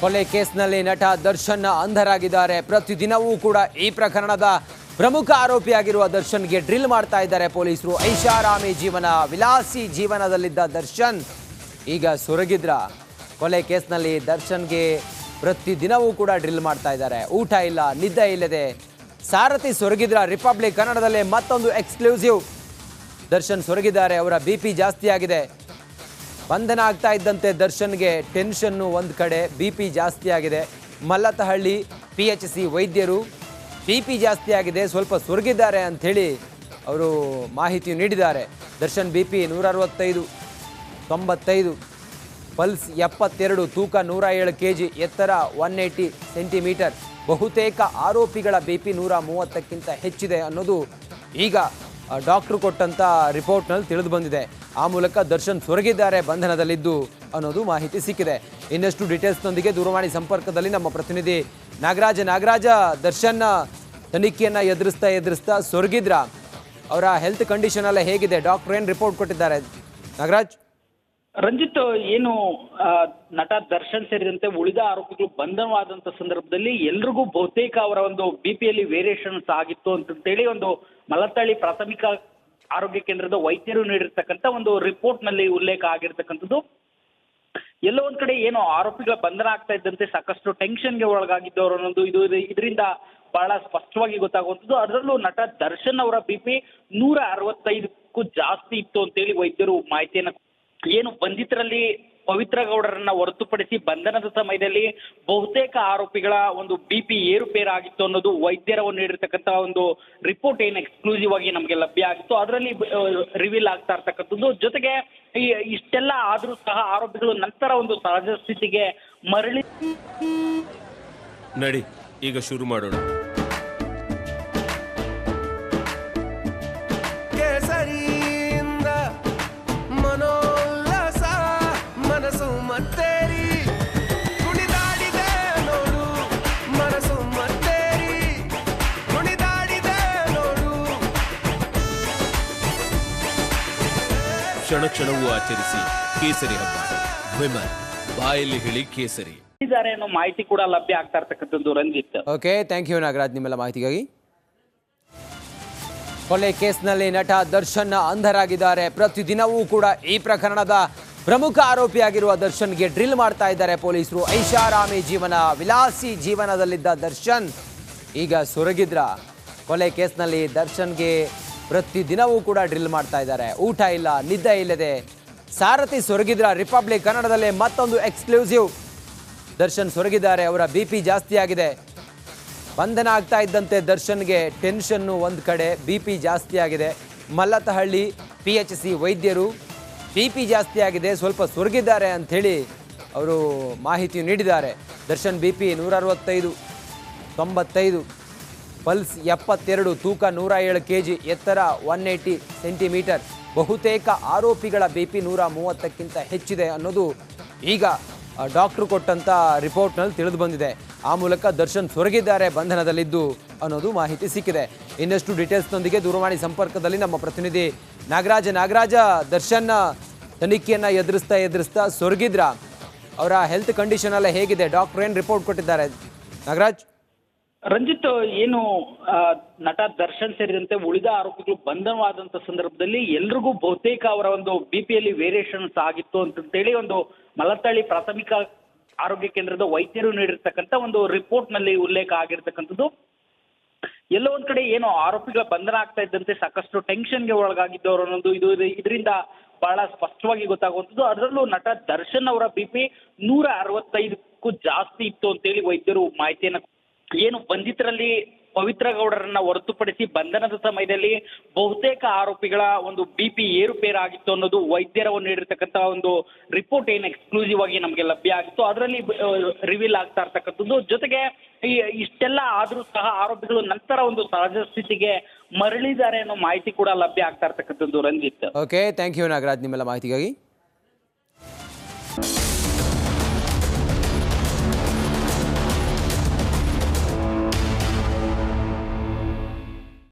ಕೊಲೆ ಕೇಸ್ನಲ್ಲಿ ನಟ ದರ್ಶನ್ ಅಂಧರಾಗಿದ್ದಾರೆ. ಪ್ರತಿದಿನವೂ ಕೂಡ ಈ ಪ್ರಕರಣದ ಪ್ರಮುಖ ಆರೋಪಿಯಾಗಿರುವ ದರ್ಶನ್ಗೆ ಡ್ರಿಲ್ ಮಾಡ್ತಾ ಇದ್ದಾರೆ ಪೊಲೀಸರು. ಐಷಾರಾಮಿ ಜೀವನ, ವಿಲಾಸಿ ಜೀವನದಲ್ಲಿದ್ದ ದರ್ಶನ್ ಈಗ ಸೊರಗಿದ್ರ. ಕೊಲೆ ಕೇಸ್ನಲ್ಲಿ ದರ್ಶನ್ಗೆ ಪ್ರತಿದಿನವೂ ಕೂಡ ಡ್ರಿಲ್ ಮಾಡ್ತಾ ಇದ್ದಾರೆ. ಊಟ ಇಲ್ಲ, ನಿದ್ದೆ ಇಲ್ಲದೆ ಸಾರಥಿ ಸೊರಗಿದ್ರ. ರಿಪಬ್ಲಿಕ್ ಕನ್ನಡದಲ್ಲೇ ಮತ್ತೊಂದು ಎಕ್ಸ್ಕ್ಲೂಸಿವ್. ದರ್ಶನ್ ಸೊರಗಿದ್ದಾರೆ. ಅವರ BP ಜಾಸ್ತಿ ಆಗಿದೆ. ಬಂಧನ ಆಗ್ತಾ ಇದ್ದಂತೆ ದರ್ಶನ್ಗೆ ಟೆನ್ಷನ್ನು ಒಂದು ಕಡೆ, BP ಜಾಸ್ತಿ ಆಗಿದೆ. ಮಲ್ಲತ್ತಹಳ್ಳಿ PHC ವೈದ್ಯರು BP ಜಾಸ್ತಿ ಆಗಿದೆ, ಸ್ವಲ್ಪ ಸೊರಗಿದ್ದಾರೆ ಅಂಥೇಳಿ ಅವರು ಮಾಹಿತಿ ನೀಡಿದ್ದಾರೆ. ದರ್ಶನ್ BP 165, 95, ಪಲ್ಸ್ 72, ತೂಕ 107 kg, ಎತ್ತರ 180 ಸೆಂಟಿಮೀಟರ್. ಬಹುತೇಕ ಆರೋಪಿಗಳ BP 130ಕ್ಕಿಂತ ಹೆಚ್ಚಿದೆ ಅನ್ನೋದು ಈಗ ಡಾಕ್ಟ್ರು ಕೊಟ್ಟಂಥ ರಿಪೋರ್ಟ್ನಲ್ಲಿ ತಿಳಿದು ಬಂದಿದೆ. ಆ ಮೂಲಕ ದರ್ಶನ್ ಸೊರಗಿದ್ದಾರೆ ಬಂಧನದಲ್ಲಿದ್ದು ಅನ್ನೋದು ಮಾಹಿತಿ ಸಿಕ್ಕಿದೆ. ಇನ್ನಷ್ಟು ಡೀಟೇಲ್ಸ್ನೊಂದಿಗೆ ದೂರವಾಣಿ ಸಂಪರ್ಕದಲ್ಲಿ ನಮ್ಮ ಪ್ರತಿನಿಧಿ ನಾಗರಾಜ. ದರ್ಶನ್ ತನಿಖೆಯನ್ನು ಎದುರಿಸ್ತಾ ಸೊರಗಿದ್ರ. ಅವರ ಹೆಲ್ತ್ ಕಂಡೀಷನ್ ಎಲ್ಲ ಹೇಗಿದೆ? ಡಾಕ್ಟರ್ ಏನು ರಿಪೋರ್ಟ್ ಕೊಟ್ಟಿದ್ದಾರೆ? ನಾಗರಾಜ್, ರಂಜಿತ್, ಏನು ನಟ ದರ್ಶನ್ ಸೇರಿದಂತೆ ಉಳಿದ ಆರೋಪಿಗಳು ಬಂಧನವಾದಂತ ಸಂದರ್ಭದಲ್ಲಿ ಎಲ್ರಿಗೂ ಬಹುತೇಕ ಅವರ ಒಂದು BPಯಲ್ಲಿ ವೇರಿಯೇಷನ್ಸ್ ಆಗಿತ್ತು ಅಂತೇಳಿ ಒಂದು ಮಲತ್ತಳ್ಳಿ ಪ್ರಾಥಮಿಕ ಆರೋಗ್ಯ ಕೇಂದ್ರದ ವೈದ್ಯರು ನೀಡಿರ್ತಕ್ಕಂಥ ಒಂದು ರಿಪೋರ್ಟ್ ನಲ್ಲಿ ಉಲ್ಲೇಖ ಆಗಿರ್ತಕ್ಕಂಥದ್ದು. ಎಲ್ಲೋ ಒಂದ್ ಕಡೆ ಏನು ಆರೋಪಿಗಳ ಬಂಧನ ಆಗ್ತಾ ಇದ್ದಂತೆ ಸಾಕಷ್ಟು ಟೆನ್ಷನ್ಗೆ ಒಳಗಾಗಿದ್ದವರು ಅನ್ನೋದು ಇದರಿಂದ ಬಹಳ ಸ್ಪಷ್ಟವಾಗಿ ಗೊತ್ತಾಗುವಂಥದ್ದು. ಅದರಲ್ಲೂ ನಟ ದರ್ಶನ್ ಅವರ BP 165ಕ್ಕೂ ಜಾಸ್ತಿ ಇತ್ತು ಅಂತೇಳಿ ವೈದ್ಯರು ಮಾಹಿತಿಯನ್ನು, ಏನು ಬಂಧಿತರಲ್ಲಿ ಪವಿತ್ರ ಗೌಡರನ್ನ ಹೊರತುಪಡಿಸಿ ಬಂಧನದ ಸಮಯದಲ್ಲಿ ಬಹುತೇಕ ಆರೋಪಿಗಳ ಒಂದು BP ಏರುಪೇರಾಗಿತ್ತು ಅನ್ನೋದು ವೈದ್ಯರ ನೀಡಿರ್ತಕ್ಕಂಥ ಒಂದು ರಿಪೋರ್ಟ್ ಏನು ಎಕ್ಸ್ಕ್ಲೂಸಿವ್ ಆಗಿ ನಮಗೆ ಲಭ್ಯ ಆಗಿತ್ತು, ಅದರಲ್ಲಿ ರಿವೀಲ್ ಆಗ್ತಾ ಇರ್ತಕ್ಕಂಥದ್ದು. ಜೊತೆಗೆ ಇಷ್ಟೆಲ್ಲ ಆದ್ರೂ ಸಹ ಆರೋಪಿಗಳು ನಂತರ ಒಂದು ಸಹಜ ಸ್ಥಿತಿಗೆ ಮರಳಿ ನಡಿ ಈಗ ಶುರು ಮಾಡೋಣ. ಕ್ಷಣ ಕ್ಷಣವೂ ಆಚರಿಸಿ ಕೇಸರಿ ಹಬ್ಬ. ವಿಮಲ್ ಬಾಯಲ್ಲಿ ಹೇಳಿ ಕೇಸರಿ ಇದ್ದಾರೆ ಅನ್ನೋ ಮಾಹಿತಿ ಕೂಡ ಲಭ್ಯ ಆಗ್ತಾ ಇರ್ತಕ್ಕಂಥದ್ದು. Ranjith, okay, thank you Nagaraj ನಿಮ್ಮೆಲ್ಲ ಮಾಹಿತಿಗಾಗಿ. ಕೊಲೆ ಕೇಸ್ನಲ್ಲಿ ನಟ ದರ್ಶನ್ ಅಂಧರಾಗಿದ್ದಾರೆ. ಪ್ರತಿದಿನವೂ ಕೂಡ ಈ ಪ್ರಕರಣದ ಪ್ರಮುಖ ಆರೋಪಿಯಾಗಿರುವ ದರ್ಶನ್ಗೆ ಡ್ರಿಲ್ ಮಾಡ್ತಾ ಇದ್ದಾರೆ ಪೊಲೀಸರು. ಐಷಾರಾಮಿ ಜೀವನ, ವಿಲಾಸಿ ಜೀವನದಲ್ಲಿದ್ದ ದರ್ಶನ್ ಈಗ ಸೊರಗಿದ್ರ. ಕೊಲೆ ಕೇಸ್ನಲ್ಲಿ ದರ್ಶನ್ಗೆ ಪ್ರತಿದಿನವೂ ಕೂಡ ಡ್ರಿಲ್ ಮಾಡ್ತಾ ಇದ್ದಾರೆ. ಊಟ ಇಲ್ಲ, ನಿದ್ದೆ ಇಲ್ಲದೆ ಸಾರಥಿ ಸೊರಗಿದ್ರ. ರಿಪಬ್ಲಿಕ್ ಕನ್ನಡದಲ್ಲೇ ಮತ್ತೊಂದು ಎಕ್ಸ್ಕ್ಲೂಸಿವ್. ದರ್ಶನ್ ಸೊರಗಿದ್ದಾರೆ. ಅವರ BP ಜಾಸ್ತಿ ಆಗಿದೆ. ಬಂಧನ ಆಗ್ತಾ ಇದ್ದಂತೆ ದರ್ಶನ್ಗೆ ಟೆನ್ಷನ್ನು ಒಂದು ಕಡೆ, BP ಜಾಸ್ತಿ ಆಗಿದೆ. ಮಲ್ಲತ್ತಹಳ್ಳಿ PHC ವೈದ್ಯರು BP ಜಾಸ್ತಿ ಆಗಿದೆ, ಸ್ವಲ್ಪ ಸೊರಗಿದ್ದಾರೆ ಅಂಥೇಳಿ ಅವರು ಮಾಹಿತಿ ನೀಡಿದ್ದಾರೆ. ದರ್ಶನ್ BP 165, 95, ಪಲ್ಸ್ 72, ತೂಕ 107 kg, ಎತ್ತರ 180 ಸೆಂಟಿಮೀಟರ್. ಬಹುತೇಕ ಆರೋಪಿಗಳ BP 130ಕ್ಕಿಂತ ಹೆಚ್ಚಿದೆ ಅನ್ನೋದು ಈಗ ಡಾಕ್ಟ್ರು ಕೊಟ್ಟಂಥ ರಿಪೋರ್ಟ್ನಲ್ಲಿ ತಿಳಿದು ಬಂದಿದೆ. ಆ ಮೂಲಕ ದರ್ಶನ್ ಸೊರಗಿದ್ದಾರೆ ಬಂಧನದಲ್ಲಿದ್ದು ಅನ್ನೋದು ಮಾಹಿತಿ ಸಿಕ್ಕಿದೆ. ಇನ್ನಷ್ಟು ಡೀಟೇಲ್ಸ್ನೊಂದಿಗೆ ದೂರವಾಣಿ ಸಂಪರ್ಕದಲ್ಲಿ ನಮ್ಮ ಪ್ರತಿನಿಧಿ ನಾಗರಾಜ. ದರ್ಶನ್ ತನಿಖೆಯನ್ನು ಎದುರಿಸ್ತಾ ಸೊರಗಿದ್ರ. ಅವರ ಹೆಲ್ತ್ ಕಂಡೀಷನ್ ಎಲ್ಲ ಹೇಗಿದೆ? ಡಾಕ್ಟರ್ ಏನು ರಿಪೋರ್ಟ್ ಕೊಟ್ಟಿದ್ದಾರೆ? ನಾಗರಾಜ್, ರಂಜಿತ್, ಏನು ನಟ ದರ್ಶನ್ ಸೇರಿದಂತೆ ಉಳಿದ ಆರೋಪಿಗಳು ಬಂಧನವಾದಂತ ಸಂದರ್ಭದಲ್ಲಿ ಎಲ್ರಿಗೂ ಬಹುತೇಕ ಅವರ ಒಂದು BPಯಲ್ಲಿ ವೇರಿಯೇಷನ್ಸ್ ಆಗಿತ್ತು ಅಂತೇಳಿ ಒಂದು ಮಲತ್ತಳ್ಳಿ ಪ್ರಾಥಮಿಕ ಆರೋಗ್ಯ ಕೇಂದ್ರದ ವೈದ್ಯರು ನೀಡಿರ್ತಕ್ಕಂಥ ಒಂದು ರಿಪೋರ್ಟ್ ನಲ್ಲಿ ಉಲ್ಲೇಖ ಆಗಿರ್ತಕ್ಕಂಥದ್ದು. ಎಲ್ಲೋ ಒಂದ್ ಕಡೆ ಏನು ಆರೋಪಿಗಳ ಬಂಧನ ಆಗ್ತಾ ಇದ್ದಂತೆ ಸಾಕಷ್ಟು ಟೆನ್ಷನ್ಗೆ ಒಳಗಾಗಿದ್ದವರು ಅನ್ನೋದು ಇದರಿಂದ ಬಹಳ ಸ್ಪಷ್ಟವಾಗಿ ಗೊತ್ತಾಗುವಂಥದ್ದು. ಅದರಲ್ಲೂ ನಟ ದರ್ಶನ್ ಅವರ BP 165ಕ್ಕೂ ಜಾಸ್ತಿ ಇತ್ತು ಅಂತೇಳಿ ವೈದ್ಯರು ಮಾಹಿತಿಯನ್ನು, ಏನು ಬಂಧಿತರಲ್ಲಿ ಪವಿತ್ರ ಗೌಡರನ್ನ ಹೊರತುಪಡಿಸಿ ಬಂಧನದ ಸಮಯದಲ್ಲಿ ಬಹುತೇಕ ಆರೋಪಿಗಳ ಒಂದು BP ಏರುಪೇರಾಗಿತ್ತು ಅನ್ನೋದು ವೈದ್ಯರ ನೀಡಿರ್ತಕ್ಕಂಥ ಒಂದು ರಿಪೋರ್ಟ್ ಏನು ಎಕ್ಸ್ಕ್ಲೂಸಿವ್ ಆಗಿ ನಮಗೆ ಲಭ್ಯ ಆಗಿತ್ತು, ಅದರಲ್ಲಿ ರಿವೀಲ್ ಆಗ್ತಾ ಇರ್ತಕ್ಕಂಥದ್ದು. ಜೊತೆಗೆ ಇಷ್ಟೆಲ್ಲ ಆದ್ರೂ ಸಹ ಆರೋಪಿಗಳು ನಂತರ ಒಂದು ಸಹಜ ಸ್ಥಿತಿಗೆ ಮರಳಿದ್ದಾರೆ ಅನ್ನೋ ಮಾಹಿತಿ ಕೂಡ ಲಭ್ಯ ಆಗ್ತಾ ಇರ್ತಕ್ಕಂಥದ್ದು. Ranjith, okay, thank you Nagaraj ನಿಮ್ಮೆಲ್ಲ ಮಾಹಿತಿಗಾಗಿ.